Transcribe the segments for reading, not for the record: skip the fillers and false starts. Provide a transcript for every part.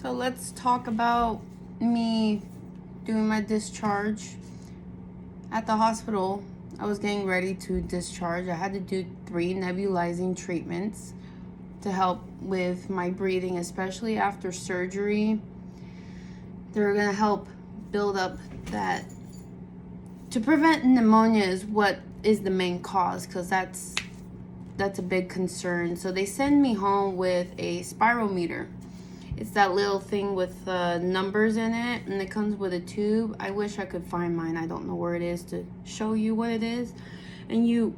So let's talk about me doing my discharge. At the hospital, I was getting ready to discharge. I had to do 3 nebulizing treatments to help with my breathing, especially after surgery. They're going to help build up that. To prevent pneumonia is what is the main cause, because that's a big concern. So they send me home with a spirometer. It's that little thing with numbers in it, and it comes with a tube. I wish I could find mine. I don't know where it is to show you what it is. And you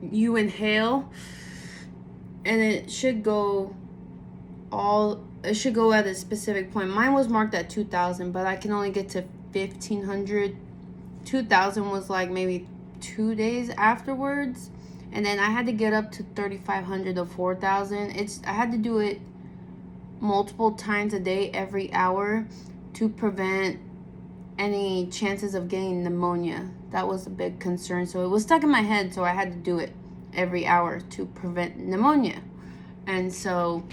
inhale, and it should go at a specific point. Mine was marked at 2,000, but I can only get to 1,500. 2,000 was like maybe 2 days afterwards, and then I had to get up to 3,500 to 4,000. I had to do it multiple times a day, every hour, to prevent any chances of getting pneumonia. That was a big concern. So it was stuck in my head, so I had to do it every hour to prevent pneumonia. And so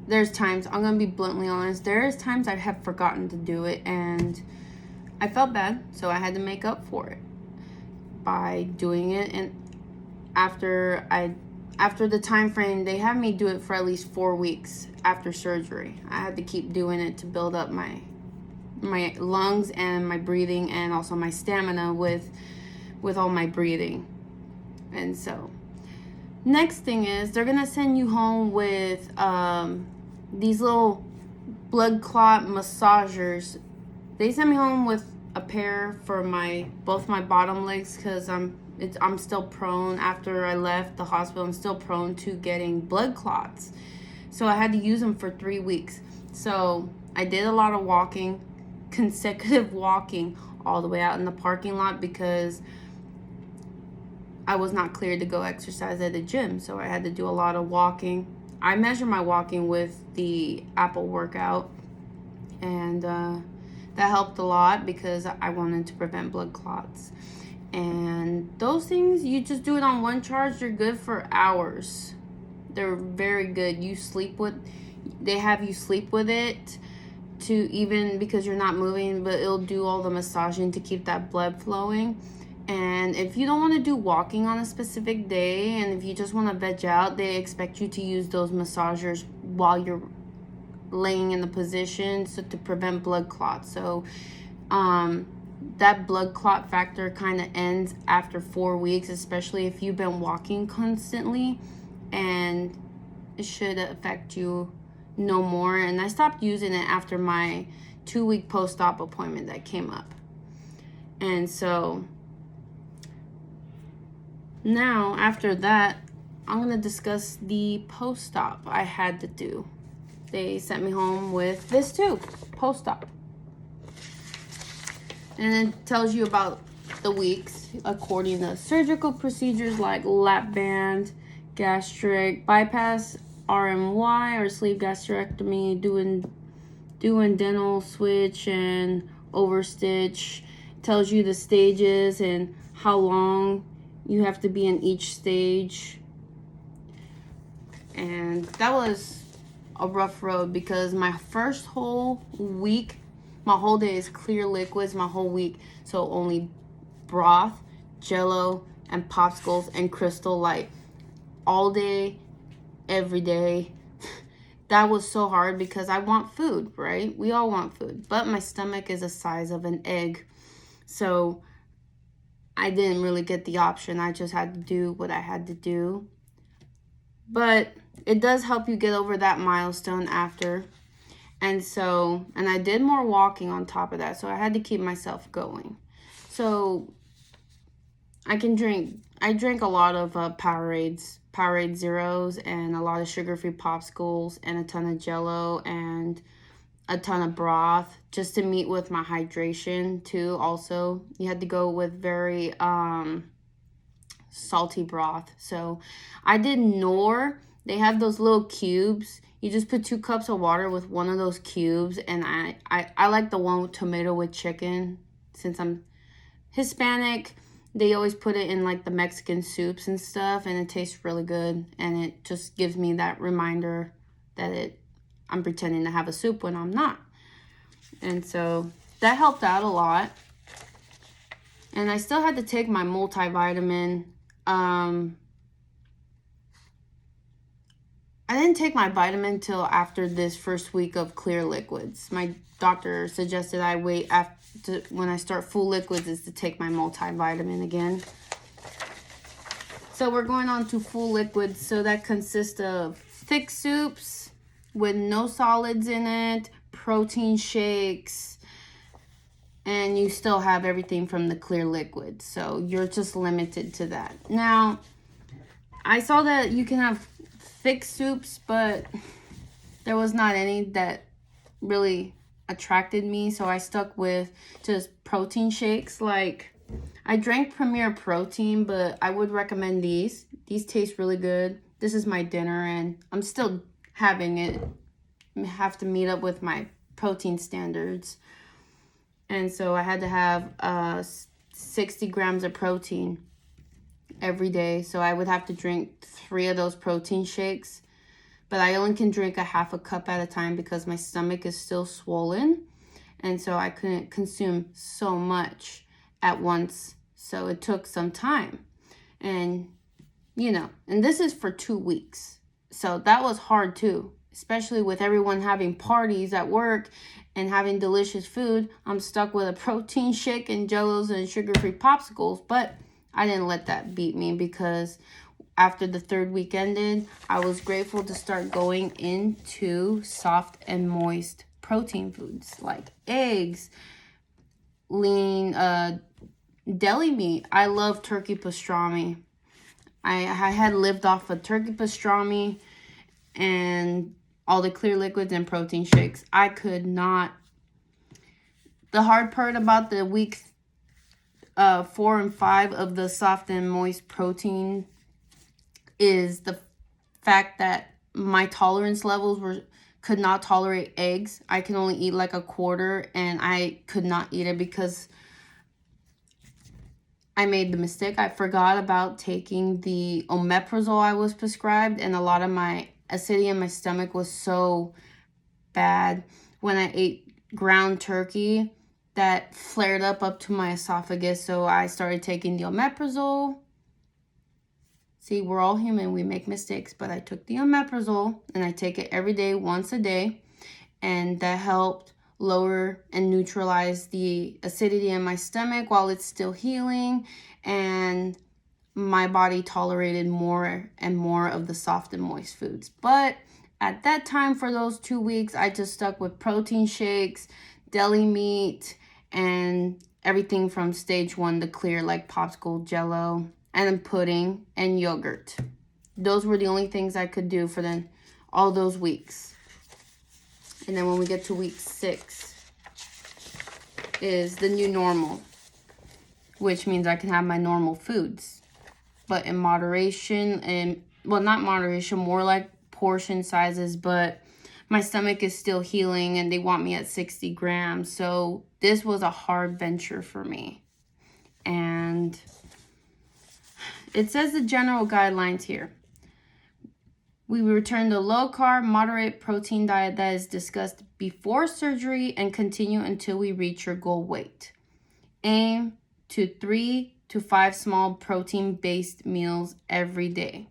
there's times, I'm gonna be bluntly honest, there's times I have forgotten to do it, and I felt bad, so I had to make up for it by doing it. And after the time frame, they had me do it for at least 4 weeks after surgery. I had to keep doing it to build up my lungs and my breathing, and also my stamina with all my breathing. And so next thing is, they're gonna send you home with these little blood clot massagers. They sent me home with a pair for both my bottom legs, because I'm still prone. After I left the hospital, I'm still prone to getting blood clots. So I had to use them for 3 weeks. So I did a lot of walking, consecutive walking, all the way out in the parking lot, because I was not cleared to go exercise at the gym. So I had to do a lot of walking. I measure my walking with the Apple workout, and that helped a lot because I wanted to prevent blood clots. And those things, you just do it on one charge, they're good for hours. They're very good. They have you sleep with it, to even because you're not moving, but it'll do all the massaging to keep that blood flowing. And if you don't want to do walking on a specific day, and if you just want to veg out, they expect you to use those massagers while you're laying in the position, so to prevent blood clots. So that blood clot factor kind of ends after 4 weeks, especially if you've been walking constantly, and it should affect you no more. And I stopped using it after my 2-week post-op appointment that came up. And so now, after that, I'm going to discuss the post-op I had to do. They sent me home with this too, post-op. And it tells you about the weeks according to surgical procedures like lap band, gastric bypass, RMY or sleeve gastrectomy, doing dental switch and overstitch. It tells you the stages and how long you have to be in each stage. And that was a rough road, because my first whole week, my whole day is clear liquids, my whole week. So only broth, Jello, and popsicles and Crystal Light all day, every day. That was so hard because I want food, right? We all want food, but my stomach is the size of an egg. So I didn't really get the option. I just had to do what I had to do. But it does help you get over that milestone after. And I did more walking on top of that. So I had to keep myself going. So I drank a lot of Powerade Zeros, and a lot of sugar-free popsicles, and a ton of Jello, and a ton of broth, just to meet with my hydration too. Also, you had to go with very salty broth. So I did Knorr. They have those little cubes. You just put 2 cups of water with one of those cubes, and I like the one with tomato with chicken. Since I'm Hispanic, They always put it in like the Mexican soups and stuff, and it tastes really good. And it just gives me that reminder that I'm pretending to have a soup when I'm not. And so that helped out a lot. And I still had to take my multivitamin. I didn't take my vitamin till after this first week of clear liquids. My doctor suggested I wait after when I start full liquids is to take my multivitamin again. So we're going on to full liquids. So that consists of thick soups with no solids in it, protein shakes, and you still have everything from the clear liquid. So you're just limited to that. Now, I saw that you can have thick soups, but there was not any that really attracted me. So I stuck with just protein shakes. Like, I drank Premier Protein, but I would recommend these. These taste really good. This is my dinner, and I'm still having it. I have to meet up with my protein standards. And so I had to have 60 grams of protein every day. So I would have to drink 3 of those protein shakes. But I only can drink a half a cup at a time because my stomach is still swollen. And so I couldn't consume so much at once. So it took some time. And, you know, and this is for 2 weeks. So that was hard too, especially with everyone having parties at work and having delicious food. I'm stuck with a protein shake and Jellos and sugar-free popsicles. But I didn't let that beat me, because after the 3rd week ended, I was grateful to start going into soft and moist protein foods like eggs, lean deli meat. I love turkey pastrami. I had lived off of turkey pastrami and all the clear liquids and protein shakes. I could not. The hard part about the week 4 and 5 of the soft and moist protein is the fact that my tolerance levels could not tolerate eggs. I can only eat like a quarter, and I could not eat it because I made the mistake. I forgot about taking the omeprazole I was prescribed, and a lot of my acidity in my stomach was so bad when I ate ground turkey that flared up to my esophagus. So I started taking the omeprazole. See, we're all human. We make mistakes. But I took the omeprazole, and I take it every day, once a day. And that helped lower and neutralize the acidity in my stomach while it's still healing. And my body tolerated more and more of the soft and moist foods. But at that time, for those 2 weeks, I just stuck with protein shakes, deli meat, and everything from stage 1 to clear, like popsicle, Jello, and then pudding and yogurt. Those were the only things I could do for all those weeks. And then when we get to week 6 is the new normal, which means I can have my normal foods, but in moderation. And well, not moderation, more like portion sizes, but my stomach is still healing and they want me at 60 grams. So this was a hard venture for me. And it says the general guidelines here. We return to low-carb, moderate protein diet that is discussed before surgery and continue until we reach your goal weight. Aim to 3 to 5 small protein-based meals every day.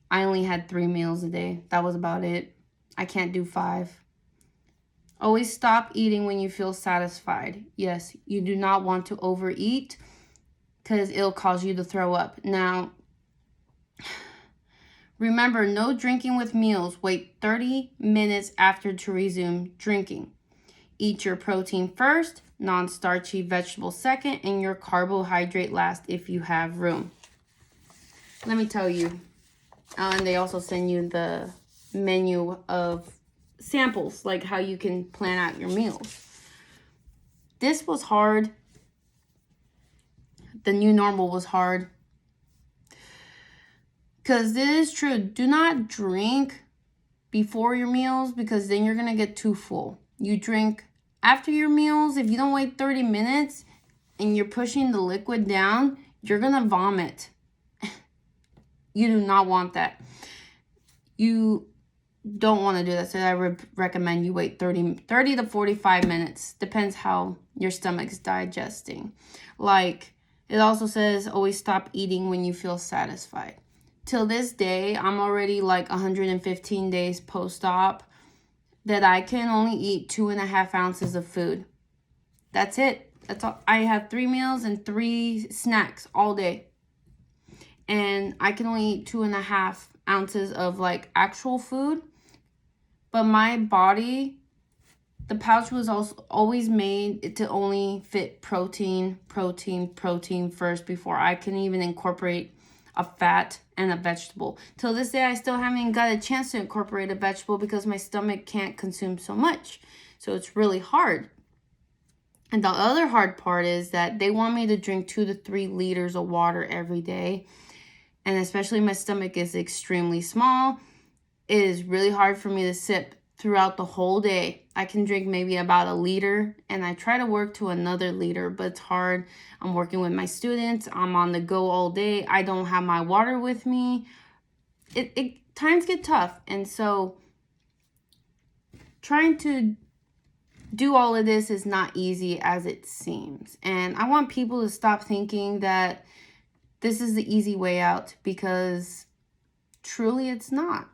I only had 3 meals a day. That was about it. I can't do 5. Always stop eating when you feel satisfied. Yes, you do not want to overeat because it'll cause you to throw up. Now, remember, no drinking with meals. Wait 30 minutes after to resume drinking. Eat your protein first, non-starchy vegetable second, and your carbohydrate last if you have room. Let me tell you. And they also send you the menu of samples, like how you can plan out your meals. This was hard. The new normal was hard. Because it is true, do not drink before your meals because then you're going to get too full. You drink after your meals. If you don't wait 30 minutes and you're pushing the liquid down, you're going to vomit. You do not want that. You don't want to do that. So I would recommend you wait 30 to 45 minutes. Depends how your stomach's digesting. Like, it also says always stop eating when you feel satisfied. Till this day, I'm already like 115 days post-op that I can only eat 2.5 ounces of food. That's it. That's all. I have 3 meals and 3 snacks all day. And I can only eat 2.5 ounces of like actual food. But my body, the pouch was also always made to only fit protein first before I can even incorporate a fat and a vegetable. Till this day, I still haven't got a chance to incorporate a vegetable because my stomach can't consume so much. So it's really hard. And the other hard part is that they want me to drink 2 to 3 liters of water every day. And especially my stomach is extremely small. It is really hard for me to sip throughout the whole day. I can drink maybe about a liter, and I try to work to another liter, but it's hard. I'm working with my students. I'm on the go all day. I don't have my water with me. Times get tough. And so trying to do all of this is not easy as it seems. And I want people to stop thinking that this is the easy way out, because truly it's not.